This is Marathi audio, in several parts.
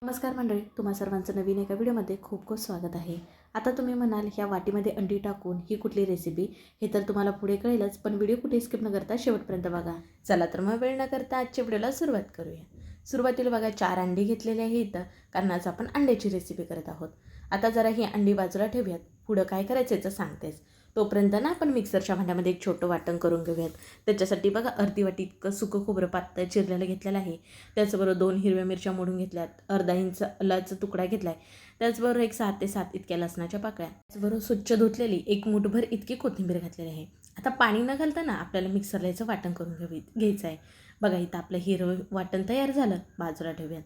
नमस्कार मंडळी, तुम्हा सर्वांचं नवीन एका व्हिडिओमध्ये खूप खूप स्वागत आहे. आता तुम्ही म्हणाल ह्या वाटीमध्ये अंडी टाकून ही कुठली रेसिपी, हे तर तुम्हाला पुढे कळेलच, पण व्हिडिओ कुठे स्किप न करता शेवटपर्यंत बघा. चला तर मग वेळ न करता आजच्या व्हिडिओला सुरुवात करूया. सुरुवातीला बघा 4 अंडी घेतलेली आहे इथं, कारण आज आपण अंड्याची रेसिपी करत आहोत. आता जरा ही अंडी बाजूला ठेवूयात, पुढं काय करायचं याचं सांगतेच. तोपर्यंत ना आपण मिक्सरच्या भांड्यामध्ये एक छोटं वाटण करून घेऊयात. त्याच्यासाठी बघा अर्धी वाटी इतकं सुकं खोबरं पातळ चिरलेलं घेतलेलं आहे. त्याचबरोबर 2 हिरव्या मिरच्या मोडून घेतल्यात, अर्धा इंच आल्याचा तुकडा घेतला आहे. त्याचबरोबर एक 6 ते 7 इतक्या लसणाच्या पाकळ्या, त्याचबरोबर स्वच्छ धुतलेली एक मूठभर इतकी कोथिंबीर घातलेली आहे. आता पाणी न घालताना आपल्याला मिक्सरला याचं वाटण करून घ्यायचं आहे. बघा इथं आपलं हिरवं वाटण तयार झालं, बाजूला ठेवूयात.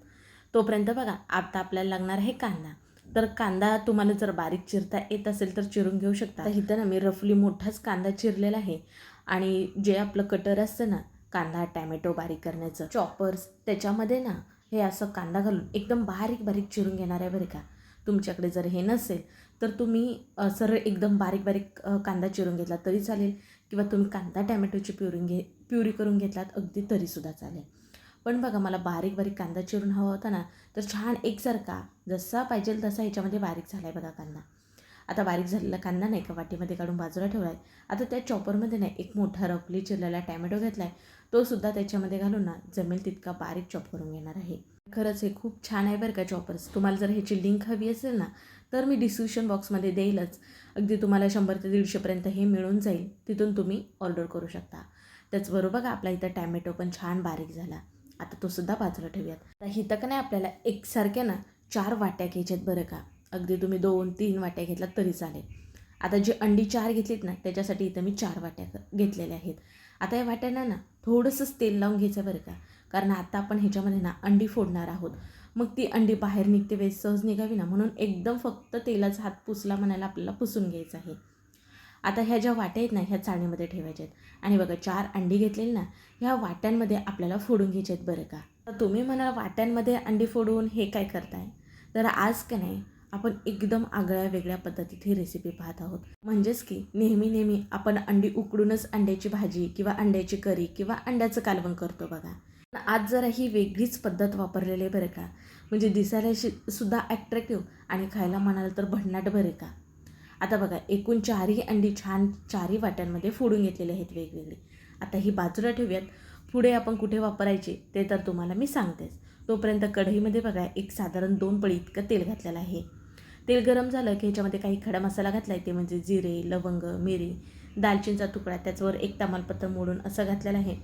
तोपर्यंत बघा आता आपल्याला लागणार आहे कांदा. तर कांदा तुम्हाला जर बारीक चिरता येत असेल तर चिरून घेऊ शकता. तर इथं ना मी रफली मोठाच कांदा चिरलेला आहे आणि जे आपलं कटर असतं ना कांदा टॅमॅटो बारीक करण्याचं चॉपर्स, त्याच्यामध्ये ना हे असं कांदा घालून एकदम बारीक बारीक चिरून घेणार आहे बरं का. तुमच्याकडे जर हे नसेल तर तुम्ही सरळ एकदम बारीक बारीक कांदा चिरून घेतला तरी चालेल, किंवा तुम्ही कांदा टॅमॅटोची प्युरी करून घेतलात अगदी तरीसुद्धा चालेल. पण बघा मला बारीक बारीक कांदा चिरून हवा होता ना, तर छान एकसारखा जसा पाहिजे तसा ह्याच्यामध्ये बारीक झाला आहे बघा कांदा. आता बारीक झालेला कांदा नाही एका वाटीमध्ये काढून बाजूला ठेवला आहे. आता त्या चॉपरमध्ये नाही एक मोठा रफली चिरलेला टॅमॅटो घेतला आहे, तो सुद्धा त्याच्यामध्ये घालून ना जमेल तितका बारीक चॉप करून घेणार आहे. खरंच हे खूप छान आहे बरं का चॉपर्स. तुम्हाला जर ह्याची लिंक हवी असेल ना तर मी डिस्क्रिप्शन बॉक्समध्ये देईलच. अगदी तुम्हाला 100 ते 150पर्यंत हे मिळून जाईल, तिथून तुम्ही ऑर्डर करू शकता. त्याचबरोबर बघा आपला इथं टॅमॅटो पण छान बारीक झाला. आता तो सुद्धा बाजूला ठेवूयात. आता इथं का नाही आपल्याला एकसारख्या ना 4 वाट्या घ्यायच्यात बरं का. अगदी तुम्ही 2-3 वाट्या घेतलात तरी चालेल. आता जी अंडी 4 घेतलीत ना त्याच्यासाठी इथं मी 4 वाट्या घेतलेल्या आहेत. आता या वाट्यांना ना थोडंसंच तेल लावून घ्यायचं बरं का, कारण आता आपण ह्याच्यामध्ये ना अंडी फोडणार आहोत. मग ती अंडी बाहेर निघते वेळेस सहज निघावी ना, म्हणून एकदम फक्त तेलाचा हात पुसला म्हणायला आपल्याला पुसून घ्यायचं आहे. आता ह्या ज्या वाट्या आहेत ना ह्या चाळणीमध्ये ठेवायच्या आहेत आणि बघा 4 अंडी घेतलेली ना ह्या वाट्यांमध्ये आपल्याला फोडून घ्यायचे आहेत बरं का. तर तुम्ही म्हणा वाट्यांमध्ये अंडी फोडून हे काय करताय, तर आज का नाही आपण एकदम आगळ्या वेगळ्या पद्धतीत ही रेसिपी पाहत आहोत. म्हणजेच की नेहमी आपण अंडी उकडूनच अंड्याची भाजी किंवा अंड्याची करी किंवा अंड्याचं कालवण करतो बघा. पण आज जरा ही वेगळीच पद्धत वापरलेली आहे बरं का. म्हणजे दिसायला सुद्धा ॲट्रॅक्टिव्ह आणि खायला म्हणाल तर भन्नाट बरं का. आता बघा एकूण 4ही अंडी छान 4ही वाट्यांमध्ये फोडून घेतलेले आहेत वेगवेगळे. आता ही बाजूला ठेवूयात. पुढे आपण कुठे वापरायचे ते तर तुम्हाला मी सांगतेच. तोपर्यंत कढईमध्ये बघा एक साधारण 2 पळी इतकं तेल घातलेलं आहे. तेल गरम झालं की ह्याच्यामध्ये काही खडा मसाला घातला आहे, ते म्हणजे जिरे, लवंग, मिरी, दालचिनीचा तुकडा, त्याचवर एक तमालपत्र मोडून असं घातलेलं आहे.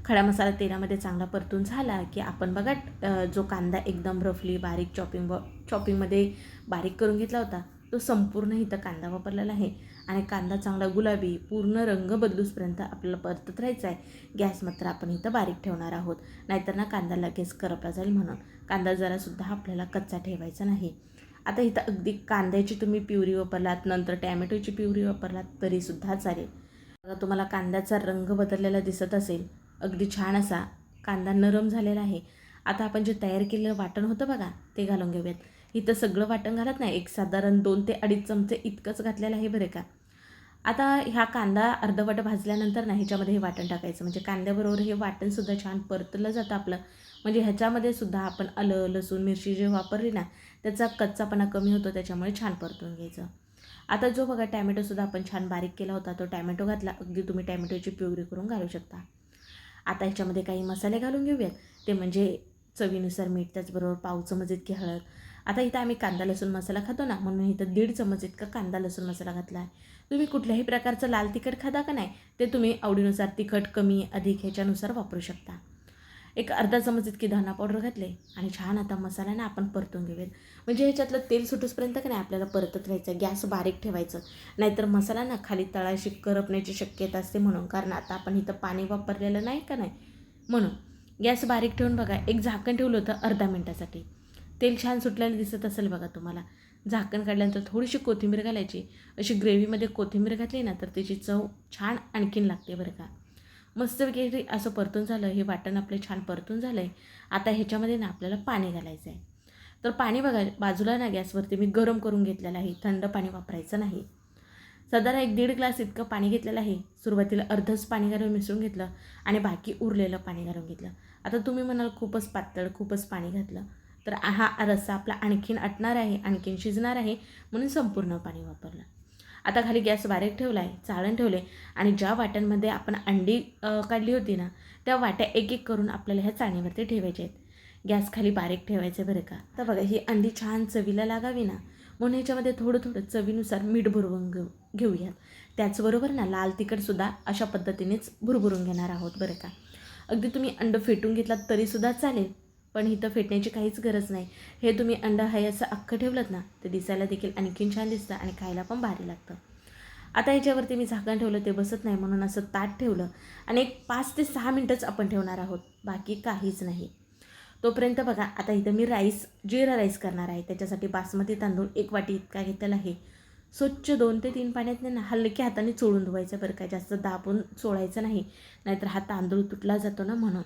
खडा मसाला तेलामध्ये चांगला परतून झाला की आपण बघा जो कांदा एकदम रफली बारीक चॉपिंगमध्ये बारीक करून घेतला होता तो संपूर्ण इथं कांदा वापरलेला आहे. आणि कांदा चांगला गुलाबी पूर्ण रंग बदलूसपर्यंत आपल्याला परतत राहायचं आहे. गॅस मात्र आपण इथं बारीक ठेवणार आहोत, नाहीतर ना कांदा लगेच करपला जाईल, म्हणून कांदा जरासुद्धा आपल्याला कच्चा ठेवायचा नाही. आता इथं अगदी कांद्याची तुम्ही प्युरी वापरलात, नंतर टॅमॅटोची प्युरी वापरलात तरीसुद्धा चालेल. बघा तुम्हाला कांद्याचा रंग बदललेला दिसत असेल, अगदी छान असा कांदा नरम झालेला आहे. आता आपण जे तयार केलेलं वाटण होतं बघा ते घालून घेऊयात. इथं सगळं वाटण घालत नाही, एक साधारण 2 ते 2.5 चमचे इतकंच घातलेलं आहे बरं का. आता ह्या कांदा अर्धवट भाजल्यानंतर ना ह्याच्यामध्ये हे वाटण टाकायचं, म्हणजे कांद्याबरोबर हे वाटणसुद्धा छान परतलं जातं आपलं. म्हणजे ह्याच्यामध्ये सुद्धा आपण आलं, लसूण, मिरची जे वापरली ना त्याचा कच्चापणा कमी होतो, त्याच्यामुळे छान परतून घ्यायचं. आता जो बघा टॅमॅटोसुद्धा आपण छान बारीक केला होता तो टॅमॅटो घातला. अगदी तुम्ही टॅमॅटोची प्युरी करून घालू शकता. आता ह्याच्यामध्ये काही मसाले घालून घेऊयात, ते म्हणजे चवीनुसार मीठ, त्याचबरोबर पाव चमच इतकी हळद. आता इथं आम्ही कांदा लसूण मसाला खातो ना, म्हणून इथं 1.5 चमच इतका कांदा लसूण मसाला घातला आहे. तुम्ही कुठल्याही प्रकारचं लाल तिखट खाता का नाही ते तुम्ही आवडीनुसार तिखट कमी अधिक ह्याच्यानुसार वापरू शकता. एक अर्धा चमच इतकी धना पावडर घातले आणि छान आता मसाला ना आपण परतून घेऊयात. म्हणजे ह्याच्यातलं तेल सुटूसपर्यंत का नाही आपल्याला परतत राहायचं, गॅस बारीक ठेवायचं, नाहीतर मसाला ना खाली तळाशी करपण्याची शक्यता असते, म्हणून कारण आता आपण इथं पाणी वापरलेलं नाही का नाही, म्हणून गॅस बारीक ठेवून बघा एक झाकण ठेवलं होतं अर्धा मिनटासाठी. तेल छान सुटलेलं दिसत असेल बघा तुम्हाला. झाकण काढल्यानंतर थोडीशी कोथिंबीर घालायची. अशी ग्रेव्हीमध्ये कोथिंबीर घातली ना तर त्याची चव छान आणखीन लागते बरं का. मस्त वगैरे असं परतून झालं, हे वाटण आपलं छान परतून झालं आहे. आता ह्याच्यामध्ये ना आपल्याला पाणी घालायचं आहे. तर पाणी बघा बाजूला ना गॅसवरती मी गरम करून घेतलेलं आहे, थंड पाणी वापरायचं नाही. साधारण 1-1.5 ग्लास इतकं पाणी घेतलेलं आहे. सुरुवातीला अर्धच पाणी घालून मिसळून घेतलं आणि बाकी उरलेलं पाणी घालून घेतलं. आता तुम्ही म्हणाल खूपच पातळ खूपच पाणी घातलं, तर हा रस्सा आपला आणखीन आटणार आहे, आणखीन शिजणार आहे, म्हणून संपूर्ण पाणी वापरलं. आता खाली गॅस बारीक ठेवला आहे, चाळण ठेवले आणि ज्या वाट्यांमध्ये आपण अंडी काढली होती ना, त्या वाट्या एक एक करून आपल्याला ह्या चाळणीवरती ठेवायच्या आहेत. गॅस खाली बारीक ठेवायचं बरं का. तर बघा ही अंडी छान चवीला लागावी ना, म्हणून ह्याच्यामध्ये थोडं थोडं चवीनुसार मीठ भरवून घेऊयात. त्याचबरोबर ना लाल तिखटसुद्धा अशा पद्धतीनेच भुरभुरून घेणार आहोत बरं का. अगदी तुम्ही अंडं फेटून घेतलात तरीसुद्धा चालेल, पण इथं फेटण्याची काहीच गरज नाही. हे तुम्ही अंडं आहे असं अख्खं ठेवलं ना, तर दिसायला देखील आणखीन छान दिसतं आणि खायला पण भारी लागतं. आता ह्याच्यावरती मी झाकण ठेवलं, ते बसत नाही म्हणून असं ताट ठेवलं आणि एक 5 ते 6 मिनटंच आपण ठेवणार आहोत, बाकी काहीच नाही. तोपर्यंत बघा आता इथं मी जिरा राईस करणार आहे. त्याच्यासाठी बासमती तांदूळ 1 वाटी इतका घेतलेला आहे. स्वच्छ 2 ते 3 पाण्यातनं ना हलक्या हाताने चोळून धुवायचं बरं का, जास्त दाबून चोळायचं नाही, नाहीतर हा तांदूळ तुटला जातो ना. म्हणून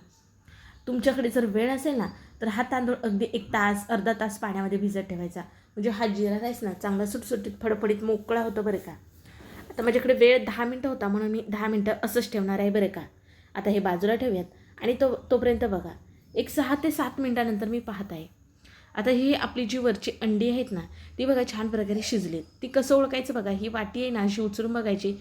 तुमच्याकडे जर वेळ असेल ना, तर हा तांदूळ अगदी 1 तास अर्धा तास पाण्यामध्ये भिजत ठेवायचा, म्हणजे हा जिरा राईस ना चांगला सुटसुटीत फडफडीत मोकळा होतो बरं का. आता माझ्याकडे वेळ 10 मिनटं होता म्हणून मी 10 मिनटं असंच ठेवणार आहे बरं का. आता हे बाजूला ठेवूयात आणि तोपर्यंत बघा एक 6 ते 7 मिनटानंतर मी पाहत आहे. आता ही आपली जी वरची अंडी आहेत ना, ती बघा छान प्रकारे शिजलीत. ती कसं ओळखायचं बघा, ही वाटी आहे ना अशी उचलून बघायची,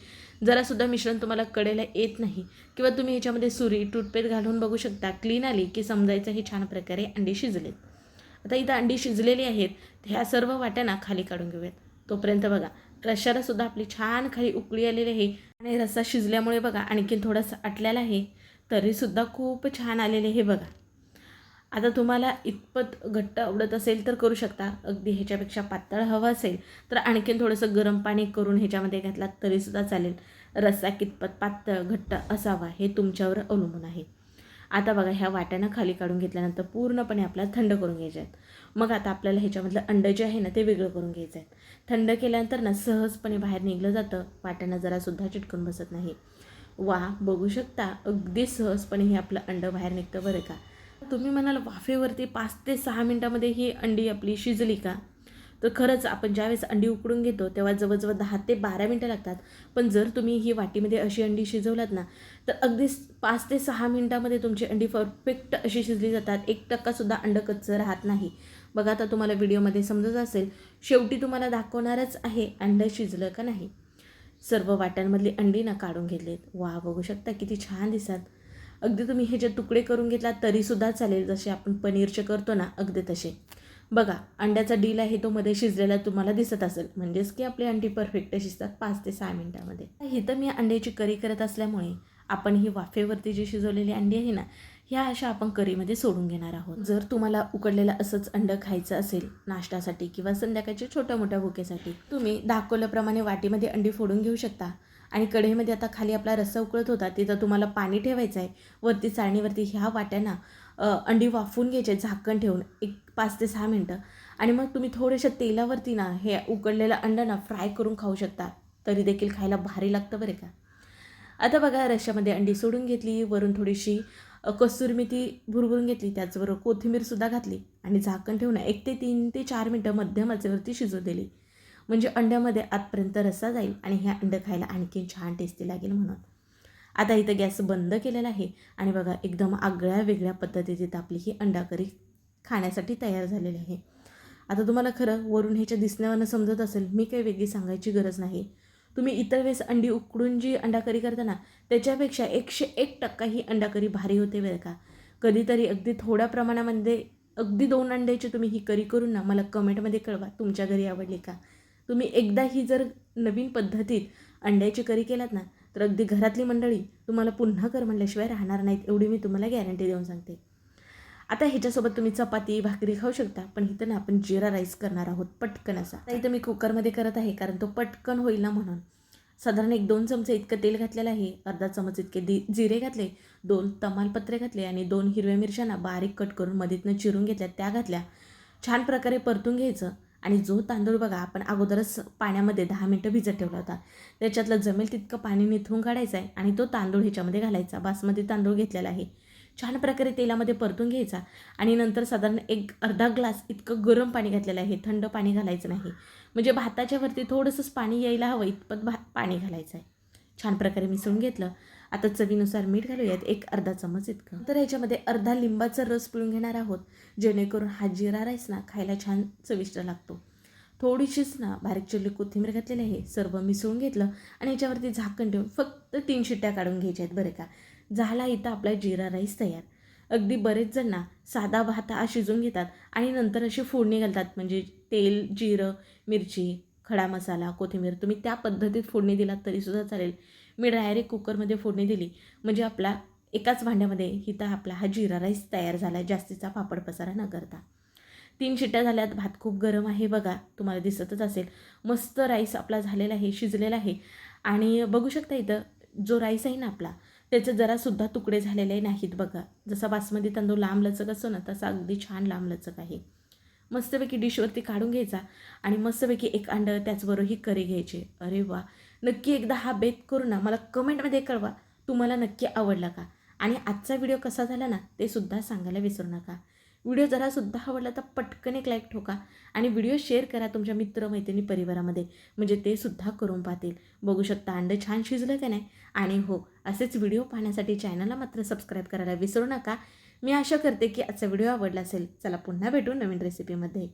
जरासुद्धा मिश्रण तुम्हाला कडेला येत नाही किंवा तुम्ही ह्याच्यामध्ये सुरी टूथपेस्ट घालून बघू शकता, क्लीन आली की समजायचं ही छान प्रकारे अंडी शिजलेत. आता इथं अंडी शिजलेली आहेत, ह्या सर्व वाट्या ना खाली काढून घेऊयात. तोपर्यंत बघा रश्श्यालासुद्धा आपली छान खाली उकळी आलेली आहे आणि रस्सा शिजल्यामुळे बघा आणखीन थोडंसं आटलेला आहे, तरीसुद्धा खूप छान आलेले हे बघा. आता तुम्हाला इतपत घट्ट आवडत असेल तर करू शकता, अगदी ह्याच्यापेक्षा पातळ हवं असेल तर आणखीन थोडंसं गरम पाणी करून ह्याच्यामध्ये घातलात तरीसुद्धा चालेल. रस्सा कितपत पातळ घट्ट असावा हे तुमच्यावर अवलंबून आहे. आता बघा ह्या वाट्यानं खाली काढून घेतल्यानंतर पूर्णपणे आपल्याला थंड करून घ्यायचे आहेत. मग आता आपल्याला ह्याच्यामधलं अंडं जे आहे ना ते वेगळं करून घ्यायचं आहे. थंड केल्यानंतर ना सहजपणे बाहेर निघलं जातं, वाट्यानं जरासुद्धा चिटकून बसत नाही. बघू शकता अगदी सहजपणे हे आपलं अंडं बाहेर निघतं बरं का. तुम्ही म्हणाल वाफेवरती 5 ते 6 मिनटामध्ये ही अंडी आपली शिजली का? तर खरंच आपण ज्यावेळेस अंडी उकडून घेतो तेव्हा जवळजवळ 10 ते 12 मिनटं लागतात. पण जर तुम्ही ही वाटीमध्ये अशी अंडी शिजवलात ना, तर अगदी 5 ते 6 मिनटामध्ये तुमची अंडी परफेक्ट अशी शिजली जातात. 1%सुद्धा अंडं कच्चं राहत नाही. बघा आता तुम्हाला व्हिडिओमध्ये समजत असेल, शेवटी तुम्हाला दाखवणारच आहे अंडं शिजलं का नाही. सर्व वाट्यांमधली अंडी ना काढून घेतलीत. बघू शकता किती छान दिसतात. अगदी तुम्ही हे जे तुकडे करून घेतलात तरीसुद्धा चालेल, जसे आपण पनीरचे करतो ना अगदी तसे. बघा अंड्याचा डील आहे तो मध्ये शिजलेला तुम्हाला दिसत असेल, म्हणजेच की आपली अंडी परफेक्ट शिजतात 5 ते 6 मिनटामध्ये. इथं मी अंड्याची करी करत असल्यामुळे आपण ही वाफेवरती जी शिजवलेली अंडी आहे ना, ह्या अशा आपण करीमध्ये सोडून घेणार आहोत. जर तुम्हाला उकडलेलं असंच अंडं खायचं असेल नाश्त्यासाठी किंवा संध्याकाळच्या छोट्या मोठ्या भुकेसाठी, तुम्ही दाखवल्याप्रमाणे वाटीमध्ये अंडी फोडून घेऊ शकता. आणि कढईमध्ये आता खाली आपला रस्सा उकळत होता, तिथं तुम्हाला पाणी ठेवायचं आहे. वरती चाळणीवरती ह्या वाट्यांना अंडी वाफवून घ्यायचे झाकण ठेवून एक 5 ते 6 मिनटं आणि मग तुम्ही थोड्याशा तेलावरती ना हे उकडलेलं अंडं ना फ्राय करून खाऊ शकता, तरी देखील खायला भारी लागतं बरं का. आता बघा रश्श्यामध्ये अंडी सोडून घेतली, वरून थोडीशी कसुरी मेथी भुरभुरून घेतली, त्याचबरोबर कोथिंबीरसुद्धा घातली आणि झाकण ठेवून 1 ते 3 ते 4 मिनटं मध्यम आचेवरती शिजू दिली, म्हणजे अंड्यामध्ये आतपर्यंत रस्सा जाईल आणि ह्या अंडं खायला आणखीन छान टेस्टी लागेल म्हणून. आता इथं गॅस बंद केलेला आहे आणि बघा एकदम आगळ्या वेगळ्या पद्धतीत आपली ही अंडा करी खाण्यासाठी तयार झालेली आहे. आता तुम्हाला खरं वरून ह्याच्या दिसण्यावरनं समजत असेल, मी काही वेगळी सांगायची गरज नाही. तुम्ही इतर वेळेस अंडी उकडून जी अंडा करी करता ना, त्याच्यापेक्षा 101% ही अंडा करी भारी होते बरं का. कधीतरी अगदी थोड्या प्रमाणामध्ये अगदी 2 अंड्याची तुम्ही ही करी करून ना मला कमेंटमध्ये कळवा तुमच्या घरी आवडली का. तुम्ही एकदा ही जर नवीन पद्धतीत अंड्याची करी केलात ना, तर अगदी घरातली मंडळी तुम्हाला पुन्हा कर म्हणल्याशिवाय राहणार नाहीत, एवढी मी तुम्हाला गॅरंटी देऊन सांगते. आता ह्याच्यासोबत तुम्ही चपाती भाकरी खाऊ शकता, पण इथं ना आपण जिरा राईस करणार आहोत पटकन असा. आता इथं मी कुकरमध्ये करत आहे कारण तो पटकन होईल ना म्हणून. साधारण 1-2 चमचे इतकं तेल घातलेलं आहे, अर्धा चमच इतके जिरे घातले, 2 तमालपत्रे घातले आणि 2 हिरव्या मिरच्या ना बारीक कट करून मधीतनं चिरून घेतल्या, त्या घातल्या. छान प्रकारे परतून घ्यायचं आणि जो तांदूळ बघा आपण अगोदरच पाण्यामध्ये 10 मिनटं भिजत ठेवला होता, त्याच्यातलं जमेल तितकं पाणी निथळून काढायचं आहे आणि तो तांदूळ ह्याच्यामध्ये घालायचा. बासमती तांदूळ घेतलेला आहे, छान प्रकारे तेलामध्ये परतून घ्यायचा आणि नंतर साधारण अर्धा ग्लास इतकं गरम पाणी घातलेलं आहे, थंड पाणी घालायचं नाही, म्हणजे भाताच्या वरती थोडंसंच पाणी यायला हवं इतपत पाणी घालायचं आहे. छान प्रकारे मिसळून घेतलं आता चवीनुसार मीठ घालूयात, एक अर्धा चमच इतकं. तर ह्याच्यामध्ये अर्धा लिंबाचा रस पिळून घेणार आहोत, जेणेकरून हा जिरा राईस ना खायला छान चविष्ट लागतो. थोडीशीच ना बारीक चिरलेली कोथिंबीर घातलेली आहे, सर्व मिसळून घेतलं आणि याच्यावरती झाकण ठेवून फक्त 3 शिट्ट्या काढून घ्यायच्या आहेत बरं का. झाला इथं आपला जिरा राईस तयार. अगदी बरेच जण ना साधा भात हा शिजवून घेतात आणि नंतर अशी फोडणी घालतात, म्हणजे तेल, जिरं, मिरची, खडा मसाला, कोथिंबीर. तुम्ही त्या पद्धतीत फोडणी दिलात तरीसुद्धा चालेल. मी डायरेक्ट कुकरमध्ये फोडणी दिली, म्हणजे आपला एकाच भांड्यामध्ये इथं आपला हा जिरा राईस तयार झाला आहे, जास्तीचा पापड पसारा न करता. 3 शिट्ट्या झाल्यात. भात खूप गरम आहे बघा, तुम्हाला दिसतच असेल. मस्त राईस आपला झालेला आहे, शिजलेला आहे. आणि बघू शकता इथं जो राईस आहे ना आपला, त्याचे जरासुद्धा तुकडे झालेले नाहीत बघा. जसा बासमती तांदूळ लांबलचक असतो ना, तसा अगदी छान लांबलचक आहे. मस्तपैकी डिशवरती काढून घ्यायचा आणि मस्तपैकी एक अंडं त्याचबरोबर ही करी घ्यायची. अरे वा, नक्की एकदा हा बेत करून ना मला कमेंटमध्ये कळवा, तुम्हाला नक्की आवडला का. आणि आजचा व्हिडिओ कसा झाला ना ते सुद्धा सांगायला विसरू नका. व्हिडिओ जरासुद्धा आवडला तर पटकन एक लाईक ठोका आणि व्हिडिओ शेअर करा तुमच्या मित्रमैत्रिणी परिवारामध्ये, म्हणजे ते सुद्धा करून पाहतील. बघू शकता अंडं छान शिजलं का नाही. आणि हो, असेच व्हिडिओ पाहण्यासाठी चॅनलला मात्र सबस्क्राईब करायला विसरू नका. मी आशा करते की आजचा व्हिडिओ आवडला असेल. चला पुन्हा भेटू नवीन रेसिपीमध्ये.